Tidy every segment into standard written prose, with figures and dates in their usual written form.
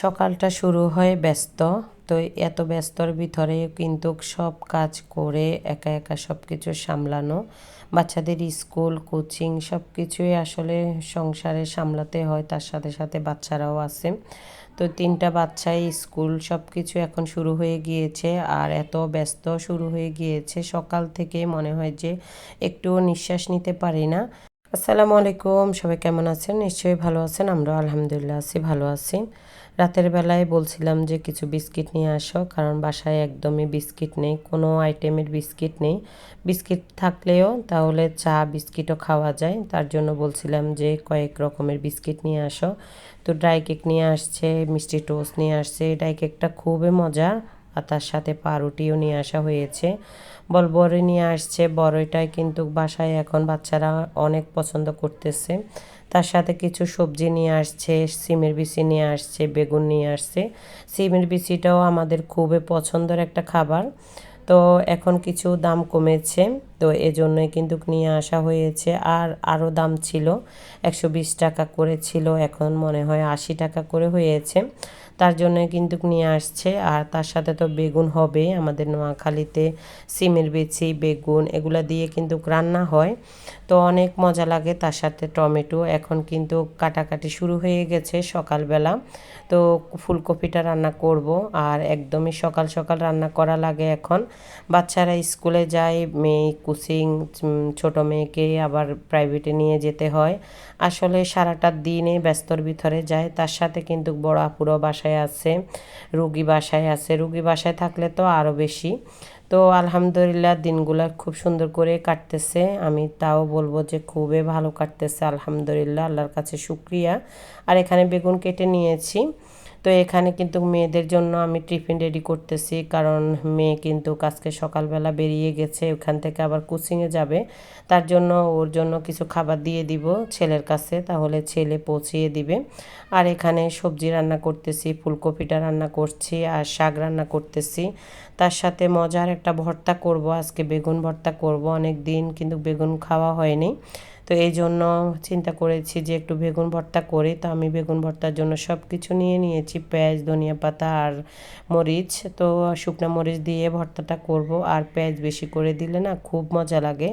সকালটা শুরু হয় ব্যস্ত। তো এত ব্যস্তর ভিতরে কিন্তু সব কাজ করে একা একা সব কিছু সামলানো, বাচ্চাদের স্কুল কোচিং সব কিছুই আসলে সংসারে সামলাতে হয়, তার সাথে সাথে বাচ্চারাও আছে। তো 3টা বাচ্চাই স্কুল সব কিছু এখন শুরু হয়ে গিয়েছে, আর এত ব্যস্ত শুরু হয়ে গিয়েছে সকাল থেকে মনে হয় যে একটুও নিঃশ্বাস নিতে পারি না। আসসালামু আলাইকুম, সবাই কেমন আছেন? নিশ্চয়ই ভালো আছেন। আমরা আলহামদুলিল্লাহ আছি, ভালো আছি। রাতের বেলায় বলছিলাম যে কিছু বিস্কিট নিয়ে আসো, কারণ বাসায় একদমই বিস্কিট নেই, কোনো আইটেমের বিস্কিট নেই। বিস্কিট থাকলেও তাহলে চা বিস্কিটও খাওয়া যায়, তার জন্য বলছিলাম যে কয়েক রকমের বিস্কিট নিয়ে আসো। তো ড্রাই কেক নিয়ে আসছে, মিষ্টি টোস্ট নিয়ে আসছে। ড্রাই কেকটা খুবই মজা, আর তার সাথে পাউরুটিও নিয়ে আসা হয়েছে। বড়ই নিয়ে আসছে, বড়ইটাই কিন্তু বাসায় এখন বাচ্চারা অনেক পছন্দ করতেছে। তার সাথে কিছু সবজি নিয়ে আসছে, সিমের বিচি নিয়ে আসছে, বেগুন নিয়ে আসছে। সিমের বিচিটাও আমাদের খুবই পছন্দের একটা খাবার। তো এখন কিছু দাম কমেছে, তো এজন্যই কিন্তু নিয়ে আসা হয়েছে। আর আরও দাম ছিল, 120 টাকা করে ছিল, এখন মনে হয় 80 টাকা করে হয়েছে। তার জন্য কিন্তু নিয়ে আসছে। আর তার সাথে তো বেগুন হবে, আমাদের নোয়াখালীতে সিমের বিচি বেগুন এগুলা দিয়ে কিন্তু রান্না হয়, তো অনেক মজা লাগে। তার সাথে টমেটো এখন কিন্তু কাটাকাটি শুরু হয়ে গেছে সকালবেলা। তো ফুলকপিটা রান্না করব, আর একদমই সকাল সকাল রান্না করা লাগে এখন। বাচ্চারা স্কুলে যায়, মেয়ে কোচিং, ছোট মেয়েকে আবার প্রাইভেটে নিয়ে যেতে হয়। আসলে সারাটা দিনে ব্যস্তর ভিতরে যায়। তার সাথে কিন্তু বড় আপুরও বাসায় আছে, রুগী বাসায় আছে। রুগী বাসায় থাকলে তো আরও বেশি। তো আলহামদুলিল্লাহ দিনগুলো খুব সুন্দর করে কাটতেছে, আমি তাও বলবো যে খুবই ভালো কাটতেছে আলহামদুলিল্লাহ, আল্লাহর কাছে শুক্রিয়া। আর এখানে বেগুন কেটে নিয়েছি। তো এখানে কিন্তু মেয়েদের জন্য আমি টিফিন রেডি করতেছি, কারণ মেয়ে কিন্তু আজকে সকালবেলা বেরিয়ে গেছে, ওখান থেকে আবার কোচিংয়ে যাবে। তার জন্য ওর জন্য কিছু খাবার দিয়ে দিব ছেলের কাছে, তাহলে ছেলে পৌঁছিয়ে দিবে। আর এখানে সবজি রান্না করতেছি, ফুলকপিটা রান্না করছি, আর শাক রান্না করতেছি। তার সাথে মজার একটা ভর্তা করব, আজকে বেগুন ভর্তা করব। অনেক দিন কিন্তু বেগুন খাওয়া হয়নি, তো এই জন্য চিন্তা করেছি যে একটু বেগুন ভর্তা করি। তো আমি বেগুন ভর্তার জন্য সব কিছু নিয়ে নিয়েছি, পেঁয়াজ, ধনিয়া পাতা আর মরিচ। তো শুকনো মরিচ দিয়ে ভর্তাটা করব, আর পেঁয়াজ বেশি করে দিলে না খুব মজা লাগে।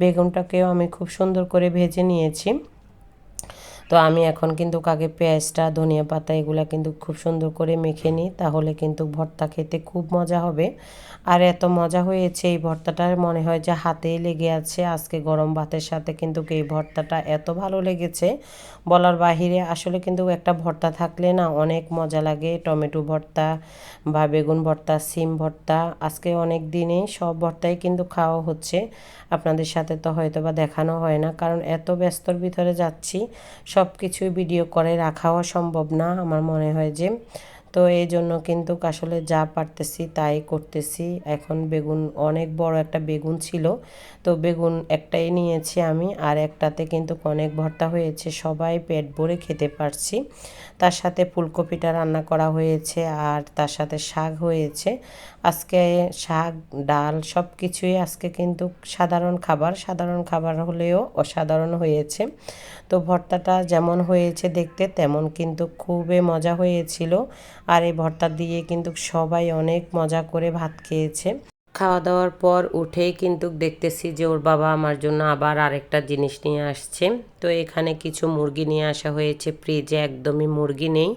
বেগুনটাকেও আমি খুব সুন্দর করে ভেজে নিয়েছি। তো আমি এখন কিন্তু আগে পেঁয়াজটা, ধনিয়া পাতা এগুলা কিন্তু খুব সুন্দর করে মেখে নিই, তাহলে কিন্তু ভর্তা খেতে খুব মজা হবে। আর এত মজা হয়েছে এই ভর্তাটা, মনে হয় যে হাতেই লেগে আছে। আজকে গরম ভাতের সাথে কিন্তু এই ভর্তাটা এত ভালো লেগেছে বলার বাহিরে। আসলে কিন্তু একটা ভর্তা থাকলে না অনেক মজা লাগে, টমেটো ভর্তা বা বেগুন ভর্তা, সিম ভর্তা। আজকে অনেক দিনে সব ভর্তাই কিন্তু খাওয়া হচ্ছে। আপনাদের সাথে তো হয়তো বা দেখানো হয় না, কারণ এত ব্যস্তর ভিতরে যাচ্ছি, সব কিছুই ভিডিও করে রাখাও সম্ভব না আমার মনে হয় যে। তো এই জন্য কিন্তু আসলে যা পারতেছি তাই করতেছি। এখন বেগুন, অনেক বড় একটা বেগুন ছিল, তো বেগুন একটাই নিয়েছি আমি, আর একটাতে কিন্তু অনেক ভর্তা হয়েছে, সবাই পেট ভরে খেতে পারছি। তার সাথে ফুলকপিটা রান্না করা হয়েছে, আর তার সাথে শাক হয়েছে। আজকে শাক, ডাল সব কিছুই আজকে কিন্তু সাধারণ খাবার, সাধারণ খাবার হলেও অসাধারণ হয়েছে। তো ভর্তাটা যেমন হয়েছে দেখতে, তেমন কিন্তু খুবই মজা হয়েছিল। আর এই ভর্তা দিয়ে কিন্তু সবাই অনেক মজা করে ভাত খেয়েছে। খাওয়া দাওয়ার পর উঠেই কিন্তু দেখতেছি যে ওর বাবা আমার জন্য আবার আরেকটা জিনিস নিয়ে আসছে। তো এখানে কিছু মুরগি নিয়ে আসা হয়েছে, ফ্রিজে একদমই মুরগি নেই।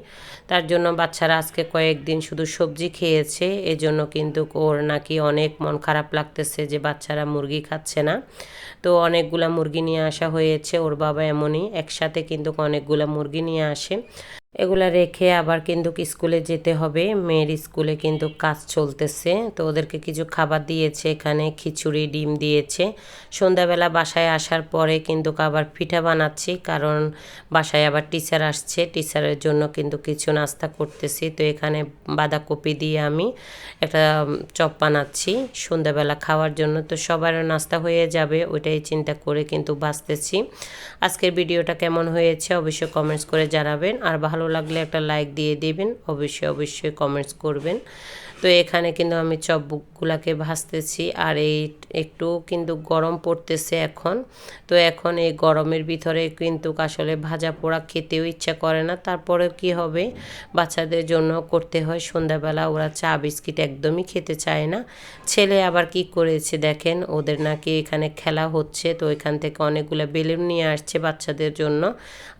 তার জন্য বাচ্চারা আজকে কয়েকদিন শুধু সবজি খেয়েছে, এজন্য কিন্তু ওর নাকি অনেক মন খারাপ লাগতেছে যে বাচ্চারা মুরগি খাচ্ছে না। তো অনেকগুলা মুরগি নিয়ে আসা হয়েছে, ওর বাবা এমনই একসাথে কিন্তু অনেকগুলা মুরগি নিয়ে আসে। এগুলা রেখে আবার কিন্তু স্কুলে যেতে হবে, মেয়ের স্কুলে কিন্তু কাজ চলতেছে। তো ওদেরকে কিছু খাবার দিয়েছে, এখানে খিচুড়ি, ডিম দিয়েছে। সন্ধ্যাবেলা বাসায় আসার পরে কিন্তু আবার পিঠা বানাচ্ছি, কারণ বাসায় আবার টিচার আসছে, টিচারের জন্য কিন্তু কিছু নাস্তা করতেছি। তো এখানে বাঁধাকপি দিয়ে আমি একটা চপ বানাচ্ছি সন্ধ্যাবেলা খাওয়ার জন্য। তো সবার নাস্তা হয়ে যাবে ওইটাই চিন্তা করে কিন্তু বাঁচতেছি। আজকের ভিডিওটা কেমন হয়েছে অবশ্যই কমেন্টস করে জানাবেন, আর ভালো লাগলে একটা লাইক দিয়ে দিবেন, অবশ্যই অবশ্যই কমেন্টস করবেন। তো এখানে কিন্তু আমি চপগুলাকে ভাজতেছি আর এই একটু কিন্তু গরম পড়তেছে এখন। তো এখন এই গরমের ভিতরে কিন্তু আসলে ভাজা পোড়া খেতেও ইচ্ছা করে না, তারপরে কি হবে বাচ্চাদের জন্য করতে হয় সন্ধ্যাবেলা, ওরা চা বিস্কিট একদমই খেতে চায় না। ছেলে আবার কি করেছে দেখেন, ওদের নাকি এখানে খেলা হচ্ছে, তো এখান থেকে অনেকগুলো বেলুন নিয়ে আসছে বাচ্চাদের জন্য।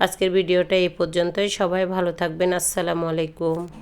আজকের ভিডিওটা এই পর্যন্তই, সবাই ভালো থাকবেন, আসসালামু আলাইকুম।